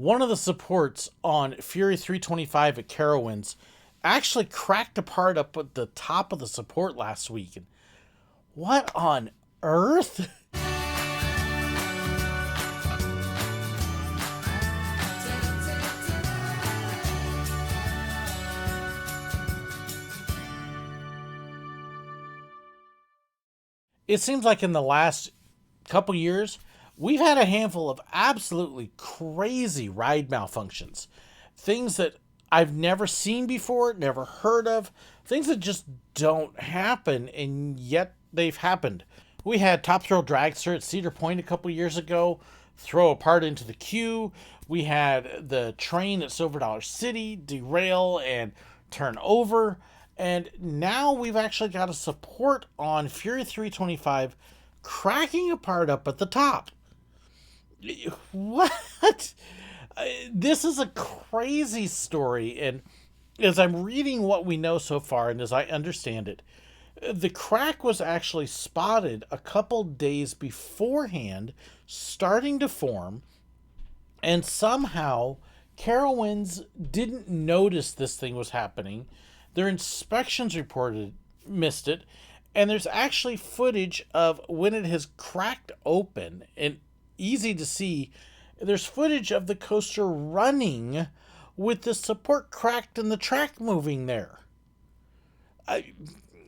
One of the supports on Fury 325 at Carowinds actually cracked apart up at the top of the support last week. And what on earth? It seems like in the last couple years, we've had a handful of absolutely crazy ride malfunctions. Things that I've never seen before, never heard of, things that just don't happen, and yet they've happened. We had Top Thrill Dragster at Cedar Point a couple years ago throw a part into the queue. We had the train at Silver Dollar City derail and turn over. And now we've actually got a support on Fury 325 cracking apart up at the top. What? This is a crazy story. And as I'm reading what we know so far, and as I understand it, the crack was actually spotted a couple days beforehand, starting to form, and somehow Carowinds didn't notice this thing was happening. Their inspections reported missed it, and there's actually footage of when it has cracked open, and easy to see. There's footage of the coaster running with the support cracked and the track moving there.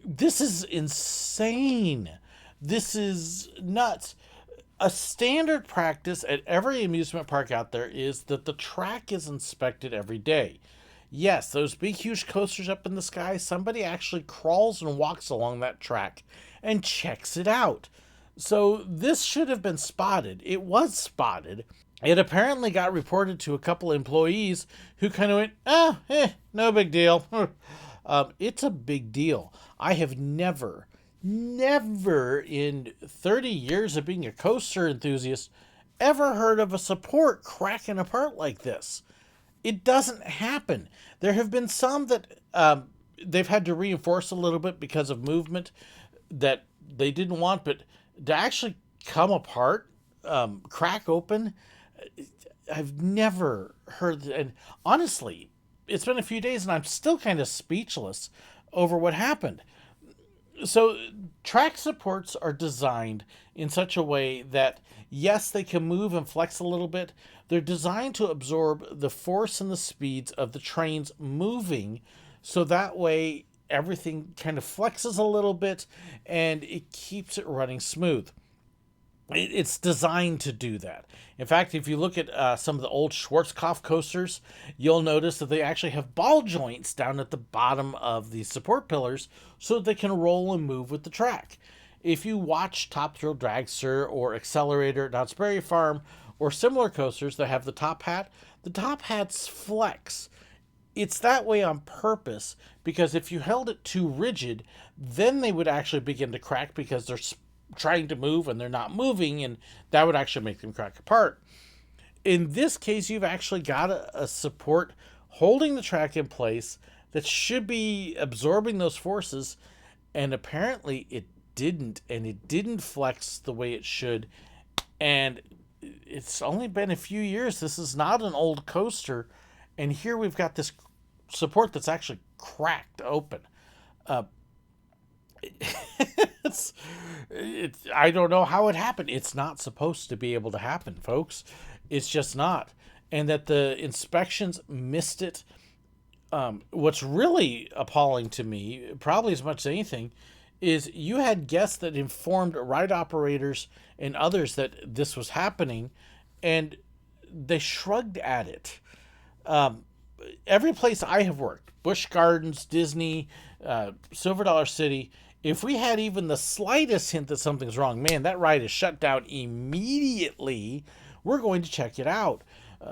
This is insane. This is nuts. A standard practice at every amusement park out there is that the track is inspected every day. Yes, those big, huge coasters up in the sky, somebody actually crawls and walks along that track and checks it out. So this should have been spotted. It was spotted. It apparently got reported to a couple employees who kind of went, no big deal. It's a big deal. I have never in 30 years of being a coaster enthusiast ever heard of a support cracking apart like this. It doesn't happen. There have been some that they've had to reinforce a little bit because of movement that they didn't want, but to actually come apart, crack open, I've never heard. And honestly, it's been a few days and I'm still kind of speechless over what happened. So track supports are designed in such a way that, yes, they can move and flex a little bit. They're designed to absorb the force and the speeds of the trains moving, so that way everything kind of flexes a little bit and it keeps it running smooth. It's designed to do that. In fact, if you look at some of the old Schwarzkopf coasters, you'll notice that they actually have ball joints down at the bottom of the support pillars so that they can roll and move with the track. If you watch Top Thrill Dragster or Accelerator at Knott's Berry Farm or similar coasters that have the top hats flex. It's that way on purpose because if you held it too rigid, then they would actually begin to crack because they're trying to move and they're not moving, and that would actually make them crack apart. In this case, you've actually got a support holding the track in place that should be absorbing those forces, and apparently it didn't, and it didn't flex the way it should. And it's only been a few years. This is not an old coaster, and here we've got this support that's actually cracked open. I don't know how it happened. It's not supposed to be able to happen, folks. It's just not. And that the inspections missed it. What's really appalling to me, probably as much as anything, is you had guests that informed ride operators and others that this was happening, and they shrugged at it. Every place I have worked, Busch Gardens, Disney, Silver Dollar City, if we had even the slightest hint that something's wrong, man, that ride is shut down immediately. We're going to check it out.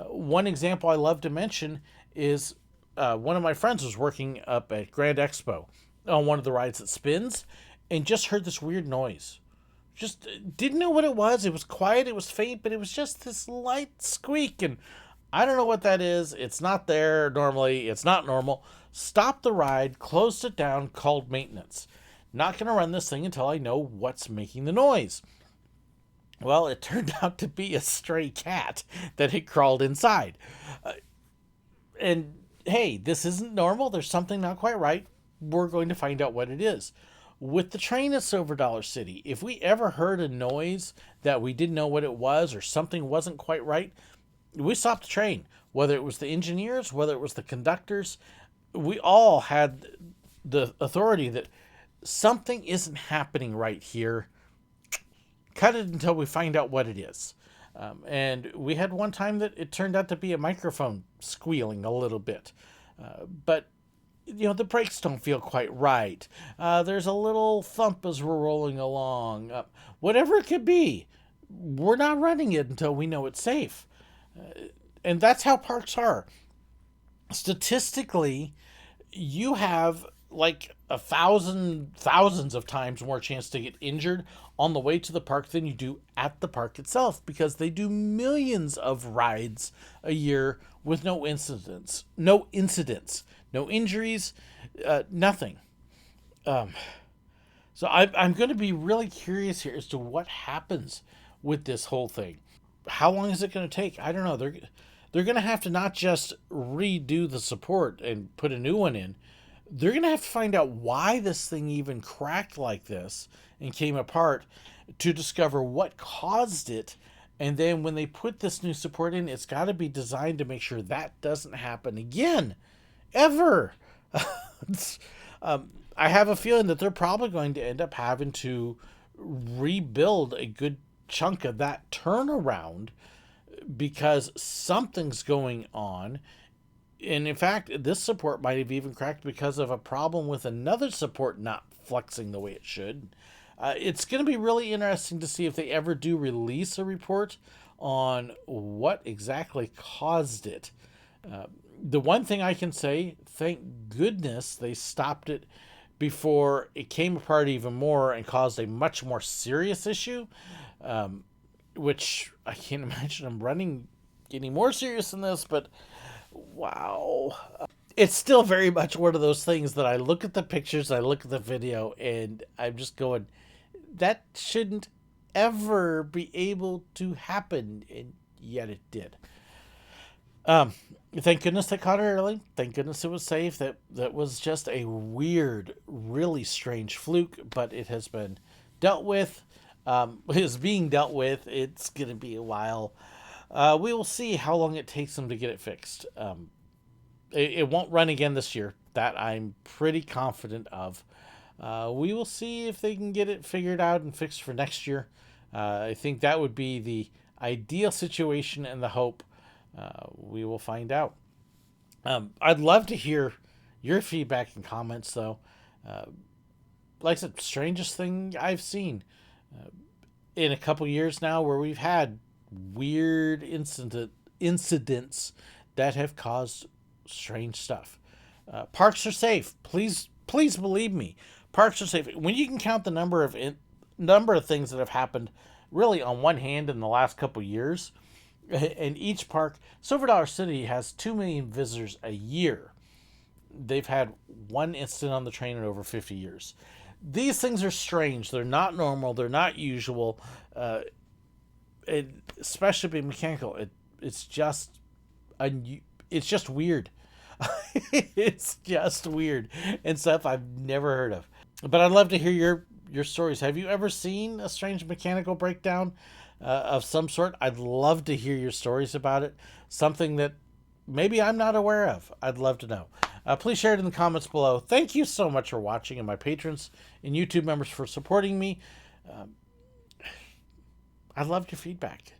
One example I love to mention is one of my friends was working up at Grand Expo on one of the rides that spins and just heard this weird noise. Just didn't know what it was. It was quiet, it was faint, but it was just this light squeak, and I don't know what that is. It's not there normally. It's not normal. Stopped the ride, closed it down, called maintenance. Not going to run this thing until I know what's making the noise. Well, it turned out to be a stray cat that had crawled inside. And hey, this isn't normal. There's something not quite right. We're going to find out what it is. With the train at Silver Dollar City, if we ever heard a noise that we didn't know what it was or something wasn't quite right, we stopped the train. Whether it was the engineers, whether it was the conductors, we all had the authority that something isn't happening right here. Cut it until we find out what it is. And we had one time that it turned out to be a microphone squealing a little bit. But, the brakes don't feel quite right. There's a little thump as we're rolling along. Whatever it could be, we're not running it until we know it's safe. And that's how parks are. Statistically, you have like thousands of times more chance to get injured on the way to the park than you do at the park itself, because they do millions of rides a year with no incidents, no injuries, nothing. So I'm going to be really curious here as to what happens with this whole thing. How long is it going to take? I don't know. They're going to have to not just redo the support and put a new one in. They're going to have to find out why this thing even cracked like this and came apart, to discover what caused it. And then when they put this new support in, it's got to be designed to make sure that doesn't happen again, ever. I have a feeling that they're probably going to end up having to rebuild a good chunk of that turnaround, because something's going on. And in fact, this support might have even cracked because of a problem with another support not flexing the way it should. It's going to be really interesting to see if they ever do release a report on what exactly caused it. The one thing I can say, thank goodness they stopped it before it came apart even more and caused a much more serious issue, which I can't imagine them running any more serious than this, but wow. It's still very much one of those things that I look at the pictures, I look at the video, and I'm just going, that shouldn't ever be able to happen, and yet it did. Thank goodness they caught it early. Thank goodness it was safe. That was just a weird, really strange fluke, but it has been dealt with. It is being dealt with. It's going to be a while. We will see how long it takes them to get it fixed. It won't run again this year. That I'm pretty confident of. We will see if they can get it figured out and fixed for next year. I think that would be the ideal situation and the hope. We will find out. I'd love to hear your feedback and comments, though. Like I said, strangest thing I've seen in a couple years now, where we've had weird incidents that have caused strange stuff. Parks are safe. Please believe me. Parks are safe. When you can count the number of things that have happened, really on one hand in the last couple years, and each park, Silver Dollar City has 2 million visitors a year. They've had one incident on the train in over 50 years. These things are strange. They're not normal. They're not usual. Especially being mechanical, it's just weird. It's just weird and stuff I've never heard of. But I'd love to hear your stories. Have you ever seen a strange mechanical breakdown of some sort? I'd love to hear your stories about it. Something that maybe I'm not aware of. I'd love to know. Please share it in the comments below. Thank you so much for watching, and my patrons and YouTube members for supporting me. I loved your feedback.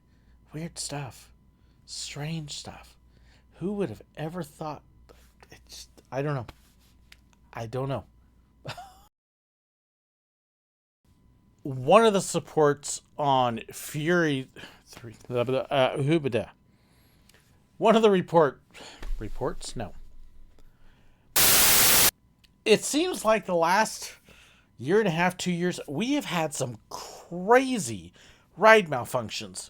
Weird stuff. Strange stuff. Who would have ever thought? I don't know. I don't know. One of the supports on Fury 3, one of the reports? No. It seems like the last year and a half, 2 years, we have had some crazy ride malfunctions.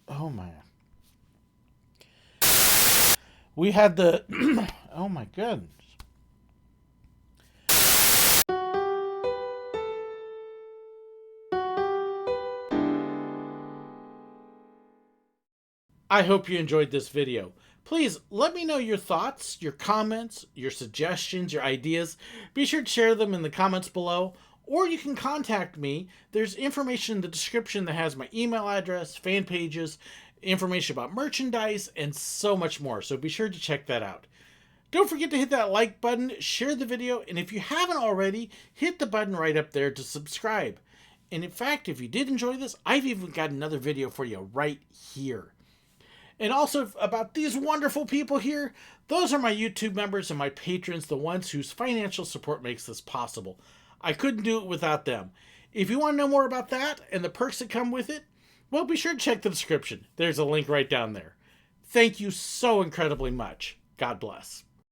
Oh my. We had the, oh my goodness. I hope you enjoyed this video. Please let me know your thoughts, your comments, your suggestions, your ideas. Be sure to share them in the comments below, or you can contact me. There's information in the description that has my email address, fan pages, information about merchandise, and so much more. So be sure to check that out. Don't forget to hit that like button, share the video, and if you haven't already, hit the button right up there to subscribe. And in fact, if you did enjoy this, I've even got another video for you right here. And also about these wonderful people here, those are my YouTube members and my patrons, the ones whose financial support makes this possible. I couldn't do it without them. If you want to know more about that and the perks that come with it, well, be sure to check the description. There's a link right down there. Thank you so incredibly much. God bless.